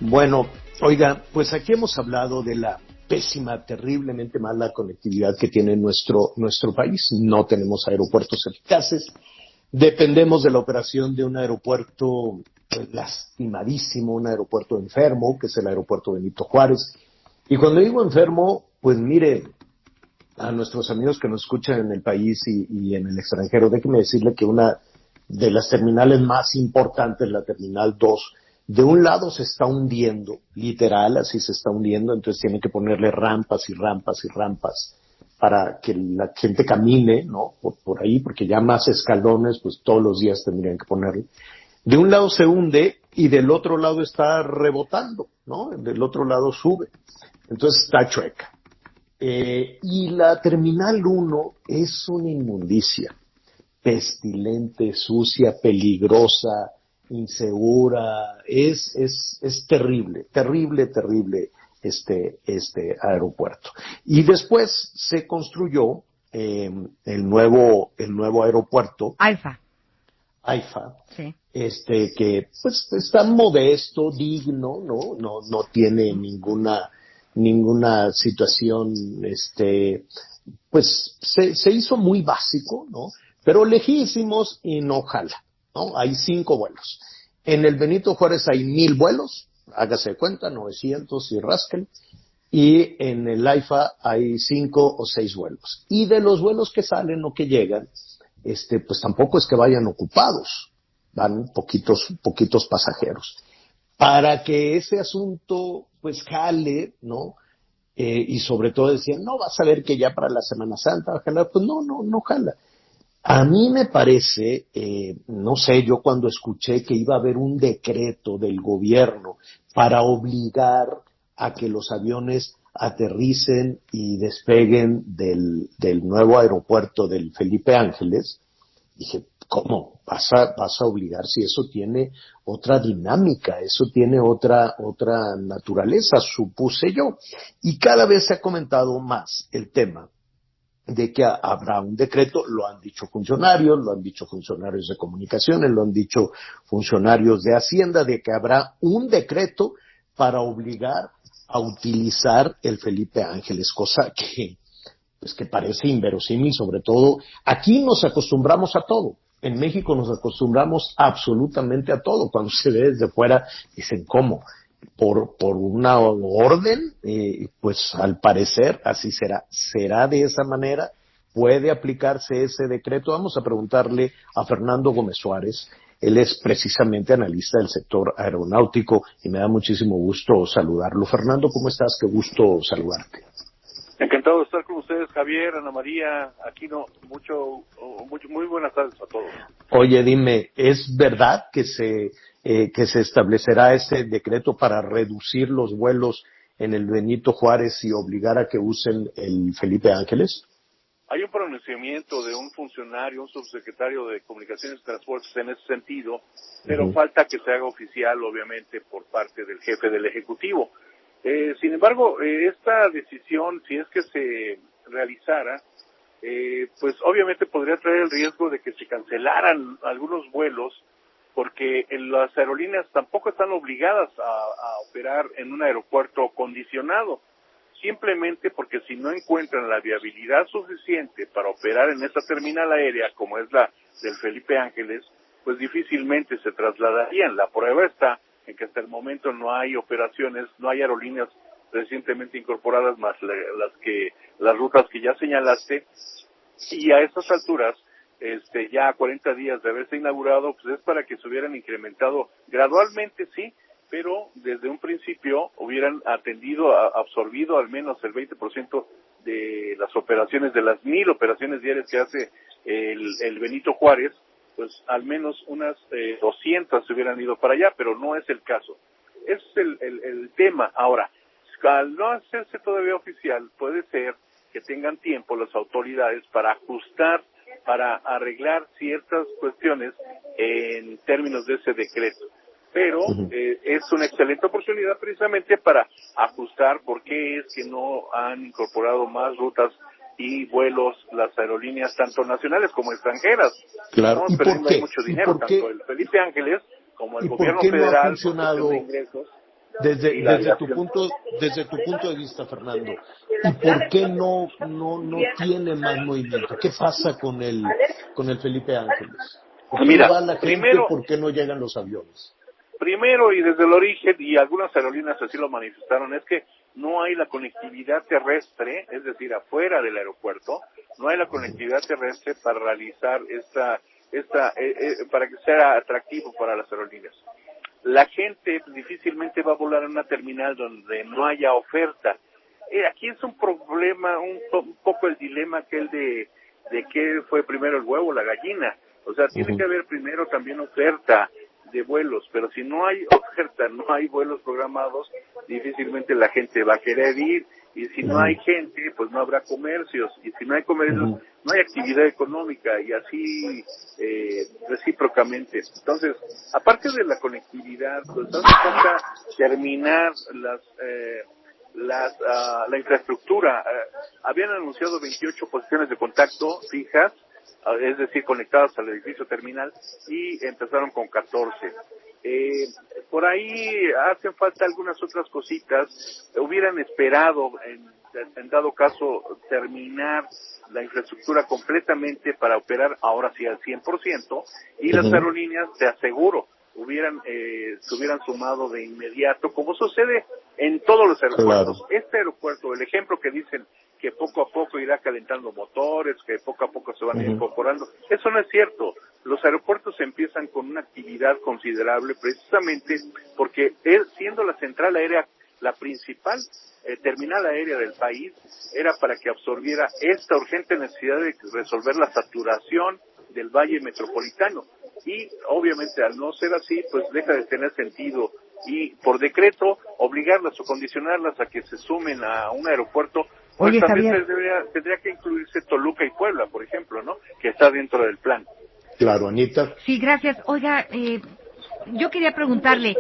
Bueno, oiga, pues aquí hemos hablado de la pésima, terriblemente mala conectividad que tiene nuestro país. No tenemos aeropuertos eficaces. Dependemos de la operación de un aeropuerto pues, lastimadísimo, un aeropuerto enfermo, que es el aeropuerto Benito Juárez. Y cuando digo enfermo, pues mire, a nuestros amigos que nos escuchan en el país y en el extranjero, déjeme decirle que una de las terminales más importantes, la Terminal 2, de un lado se está hundiendo, literal, así se está hundiendo, entonces tienen que ponerle rampas y rampas y rampas para que la gente camine, ¿no? Por ahí, porque ya más escalones, pues todos los días tendrían que ponerle. De un lado se hunde y del otro lado está rebotando, ¿no? Del otro lado sube. Entonces está chueca. Y la Terminal 1 es una inmundicia, pestilente, sucia, peligrosa, insegura, es terrible, terrible, terrible este aeropuerto. Y después se construyó el nuevo aeropuerto, AIFA, Sí. que pues está modesto, digno, no tiene ninguna situación, pues se hizo muy básico, ¿no? Pero lejísimos y no jala, ¿no? Hay 5 vuelos. En el Benito Juárez hay 1,000 vuelos, hágase de cuenta, 900 y rasquen. Y en el AIFA hay 5 o 6 vuelos. Y de los vuelos que salen o que llegan, pues tampoco es que vayan ocupados, van poquitos pasajeros. Para que ese asunto, pues, jale, ¿no? Y sobre todo decían, no, vas a ver que ya para la Semana Santa va a jalar. Pues no jala. A mí me parece, no sé, yo cuando escuché que iba a haber un decreto del gobierno para obligar a que los aviones aterricen y despeguen del nuevo aeropuerto del Felipe Ángeles, dije, ¿cómo? ¿Vas a obligar si eso tiene otra dinámica, eso tiene otra naturaleza, supuse yo? Y cada vez se ha comentado más el tema de que habrá un decreto, lo han dicho funcionarios, lo han dicho funcionarios de comunicaciones, lo han dicho funcionarios de Hacienda, de que habrá un decreto para obligar a utilizar el Felipe Ángeles, cosa que parece inverosímil, sobre todo aquí nos acostumbramos a todo. En México nos acostumbramos absolutamente a todo. Cuando se ve desde fuera, dicen, ¿cómo? Por una orden, pues al parecer así será. ¿Será de esa manera? ¿Puede aplicarse ese decreto? Vamos a preguntarle a Fernando Gómez Suárez. Él es precisamente analista del sector aeronáutico y me da muchísimo gusto saludarlo. Fernando, ¿cómo estás? Qué gusto saludarte. Encantado de estar con ustedes, Javier, Ana María, Aquino, muy buenas tardes a todos. Oye, dime, ¿es verdad que se establecerá ese decreto para reducir los vuelos en el Benito Juárez y obligar a que usen el Felipe Ángeles? Hay un pronunciamiento de un funcionario, un subsecretario de Comunicaciones y Transportes en ese sentido, pero falta que se haga oficial, obviamente, por parte del jefe del Ejecutivo. Sin embargo, esta decisión, si es que se realizara, pues obviamente podría traer el riesgo de que se cancelaran algunos vuelos, porque las aerolíneas tampoco están obligadas a operar en un aeropuerto condicionado, simplemente porque si no encuentran la viabilidad suficiente para operar en esa terminal aérea, como es la del Felipe Ángeles, pues difícilmente se trasladarían. La prueba está en que hasta el momento no hay operaciones, no hay aerolíneas recientemente incorporadas más las rutas que ya señalaste, y a estas alturas, ya a 40 días de haberse inaugurado, pues es para que se hubieran incrementado gradualmente, sí, pero desde un principio hubieran absorbido al menos el 20% de las operaciones, de las 1,000 operaciones diarias que hace el Benito Juárez, pues al menos unas 200 se hubieran ido para allá, pero no es el caso. Ese es el tema. Ahora, al no hacerse todavía oficial, puede ser que tengan tiempo las autoridades para ajustar, para arreglar ciertas cuestiones en términos de ese decreto. Pero es una excelente oportunidad precisamente para ajustar por qué es que no han incorporado más rutas y vuelos las aerolíneas tanto nacionales como extranjeras. Claro. Estamos perdiendo ahí mucho dinero, tanto el Felipe Ángeles como el gobierno federal por cuestión de ingresos. desde tu punto de vista, Fernando, ¿y por qué no tiene más movimiento? ¿Qué pasa con el Felipe Ángeles? ¿Por qué no va la gente? ¿Por qué no llegan los aviones? Primero, y desde el origen, y algunas aerolíneas así lo manifestaron, es que no hay la conectividad terrestre, es decir, afuera del aeropuerto, no hay la conectividad terrestre para realizar para que sea atractivo para las aerolíneas. La gente difícilmente va a volar en una terminal donde no haya oferta. Aquí es un problema, un poco el dilema aquel de qué fue primero el huevo o la gallina. O sea, tiene que haber primero también oferta de vuelos, pero si no hay oferta, no hay vuelos programados, difícilmente la gente va a querer ir, y si no hay gente, pues no habrá comercios, y si no hay comercios, no hay actividad económica, y así recíprocamente. Entonces, aparte de la conectividad, pues hace falta terminar la infraestructura. Habían anunciado 28 posiciones de contacto fijas, es decir, conectadas al edificio terminal, y empezaron con 14. Por ahí hacen falta algunas otras cositas. Hubieran esperado, en dado caso, terminar la infraestructura completamente para operar ahora sí al 100%, y las aerolíneas, te aseguro, se hubieran sumado de inmediato, como sucede en todos los aeropuertos. Claro. Este aeropuerto, el ejemplo que dicen que poco a poco irá calentando motores, que poco a poco se van incorporando, eso no es cierto. Los aeropuertos empiezan con una actividad considerable precisamente porque siendo la central aérea la principal terminal aérea del país, era para que absorbiera esta urgente necesidad de resolver la saturación del valle metropolitano. Y obviamente al no ser así, pues deja de tener sentido, y por decreto obligarlas o condicionarlas a que se sumen a un aeropuerto, pues también tendría que incluirse Toluca y Puebla, por ejemplo, ¿no? Que está dentro del plan. Claro, Anita. Sí, gracias. Oiga, yo quería preguntarle,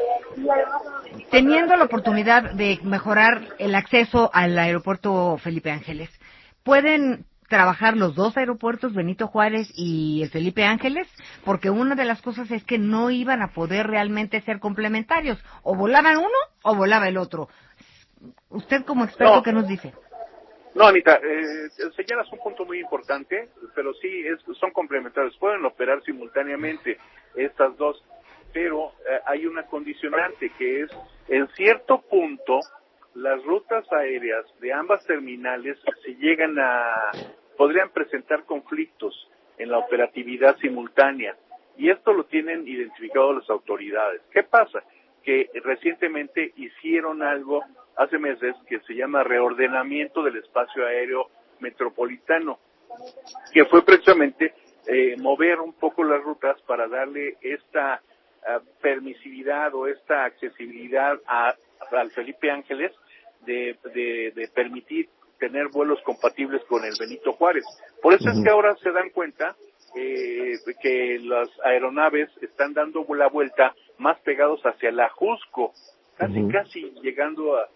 teniendo la oportunidad de mejorar el acceso al aeropuerto Felipe Ángeles, ¿pueden trabajar los dos aeropuertos, Benito Juárez y el Felipe Ángeles? Porque una de las cosas es que no iban a poder realmente ser complementarios. O volaban uno o volaba el otro. Usted como experto, ¿qué nos dice? No, Anita, señalas un punto muy importante, pero sí son complementarios. Pueden operar simultáneamente estas dos, pero hay una condicionante que es, en cierto punto, las rutas aéreas de ambas terminales podrían presentar conflictos en la operatividad simultánea, y esto lo tienen identificado las autoridades. ¿Qué pasa? Que recientemente hicieron algo hace meses que se llama reordenamiento del espacio aéreo metropolitano, que fue precisamente mover un poco las rutas para darle esta permisividad o esta accesibilidad al Felipe Ángeles de permitir tener vuelos compatibles con el Benito Juárez. Por eso es que ahora se dan cuenta que las aeronaves están dando la vuelta más pegados hacia la Ajusco, casi llegando a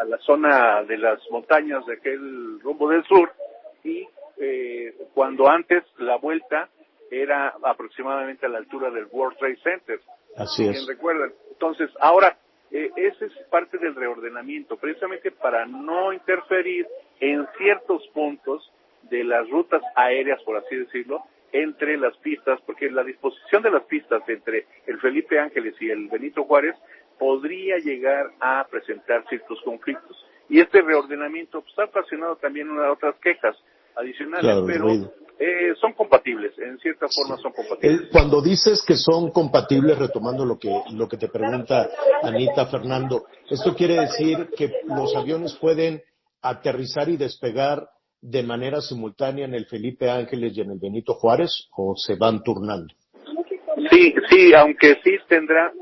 la zona de las montañas de aquel rumbo del sur, y cuando antes la vuelta era aproximadamente a la altura del World Trade Center. Así es. ¿Bien recuerdan? Entonces, ahora, ese es parte del reordenamiento, precisamente para no interferir en ciertos puntos de las rutas aéreas, por así decirlo, entre las pistas, porque la disposición de las pistas entre el Felipe Ángeles y el Benito Juárez podría llegar a presentar ciertos conflictos. Y este reordenamiento pues, ha ocasionado también otras quejas adicionales, claro, pero son compatibles, en cierta forma son compatibles. Cuando dices que son compatibles, retomando lo que te pregunta Anita, Fernando, ¿esto quiere decir que los aviones pueden aterrizar y despegar de manera simultánea en el Felipe Ángeles y en el Benito Juárez, o se van turnando? Sí, aunque sí tendrá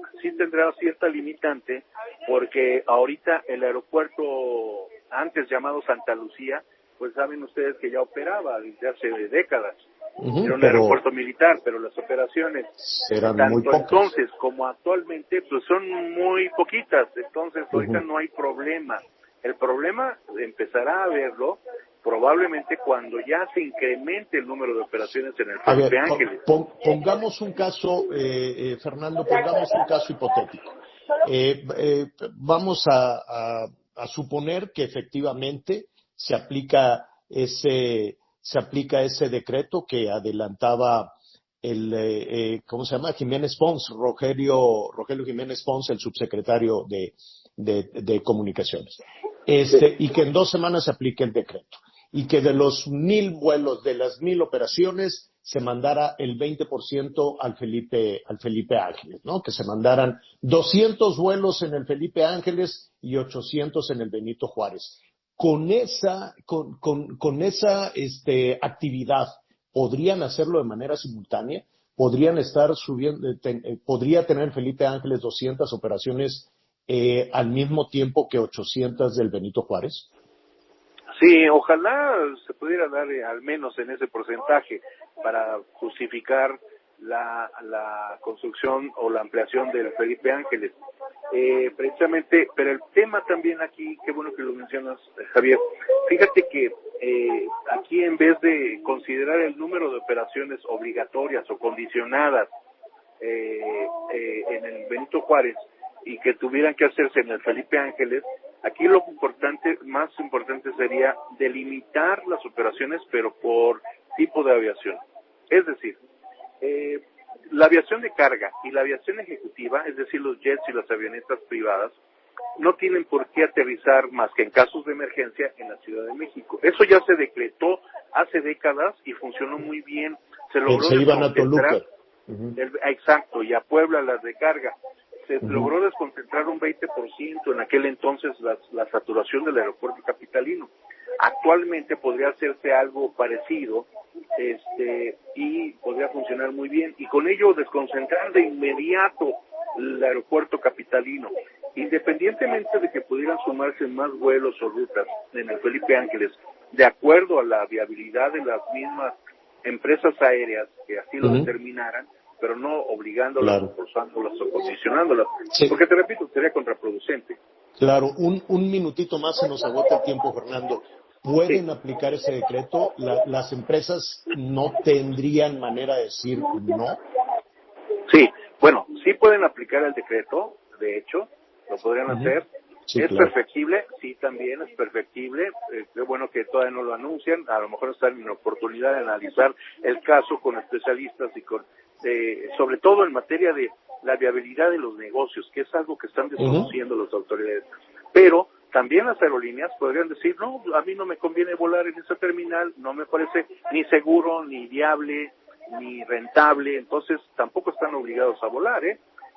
cierta limitante, porque ahorita el aeropuerto antes llamado Santa Lucía, pues saben ustedes que ya operaba desde hace décadas. Era un aeropuerto militar, pero las operaciones eran tanto muy pocas. Entonces como actualmente pues son muy poquitas. Entonces ahorita no hay problema. El problema empezará a verlo probablemente cuando ya se incremente el número de operaciones en el Felipe Ángeles. Pongamos un caso, Fernando, pongamos un caso hipotético. Vamos a suponer que efectivamente se aplica ese decreto que adelantaba ¿cómo se llama? Jiménez Pons, Rogelio Jiménez Pons, el subsecretario de Comunicaciones. Y que en 2 semanas se aplique el decreto. Y que de los 1,000 vuelos, de las 1,000 operaciones, se mandara el 20% al Felipe Ángeles, ¿no? Que se mandaran 200 vuelos en el Felipe Ángeles y 800 en el Benito Juárez. Con esa actividad, ¿podrían hacerlo de manera simultánea? ¿Podrían estar subiendo, podría tener Felipe Ángeles 200 operaciones al mismo tiempo que 800 del Benito Juárez? Sí, ojalá se pudiera dar al menos en ese porcentaje para justificar la construcción o la ampliación del Felipe Ángeles. Precisamente, pero el tema también aquí, qué bueno que lo mencionas, Javier, fíjate que aquí en vez de considerar el número de operaciones obligatorias o condicionadas en el Benito Juárez y que tuvieran que hacerse en el Felipe Ángeles, aquí lo más importante sería delimitar las operaciones, pero por tipo de aviación. Es decir, la aviación de carga y la aviación ejecutiva, es decir, los jets y las avionetas privadas, no tienen por qué aterrizar más que en casos de emergencia en la Ciudad de México. Eso ya se decretó hace décadas y funcionó muy bien. Se logró se iban a Toluca. Exacto, y a Puebla las de carga. Se logró desconcentrar un 20% en aquel entonces la saturación del aeropuerto capitalino. Actualmente podría hacerse algo parecido y podría funcionar muy bien, y con ello desconcentrar de inmediato el aeropuerto capitalino, independientemente de que pudieran sumarse más vuelos o rutas en el Felipe Ángeles, de acuerdo a la viabilidad de las mismas empresas aéreas que así lo determinaran, pero no obligándolas, claro, forzándolas o condicionándolas, sí, porque te repito, sería contraproducente. Claro, un minutito más, se nos agota el tiempo, Fernando. ¿Pueden aplicar ese decreto? ¿Las empresas no tendrían manera de decir no? Sí, bueno, sí pueden aplicar el decreto, de hecho, lo podrían hacer. Sí, ¿es perfectible? Sí, también es perfectible. Qué bueno que todavía no lo anuncian. A lo mejor están en oportunidad de analizar el caso con especialistas y con, sobre todo en materia de la viabilidad de los negocios, que es algo que están desconociendo las autoridades. Pero también las aerolíneas podrían decir, no, a mí no me conviene volar en esa terminal, no me parece ni seguro, ni viable, ni rentable, entonces tampoco están obligados a volar,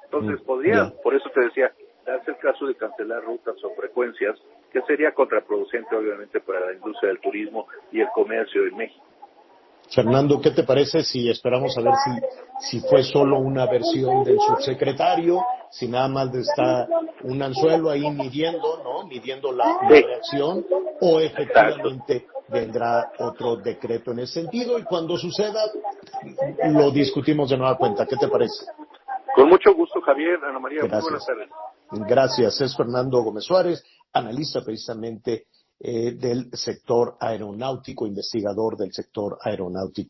Entonces podrían, por eso te decía, darse el caso de cancelar rutas o frecuencias, que sería contraproducente obviamente para la industria del turismo y el comercio en México. Fernando, ¿qué te parece si esperamos a ver si fue solo una versión del subsecretario, si nada más está un anzuelo ahí midiendo la reacción, o efectivamente vendrá otro decreto en ese sentido, y cuando suceda lo discutimos de nueva cuenta? ¿Qué te parece? Con mucho gusto, Javier. Ana María, gracias. Muy buenas tardes. Gracias. Es Fernando Gómez Suárez, analista precisamente del sector aeronáutico, investigador del sector aeronáutico.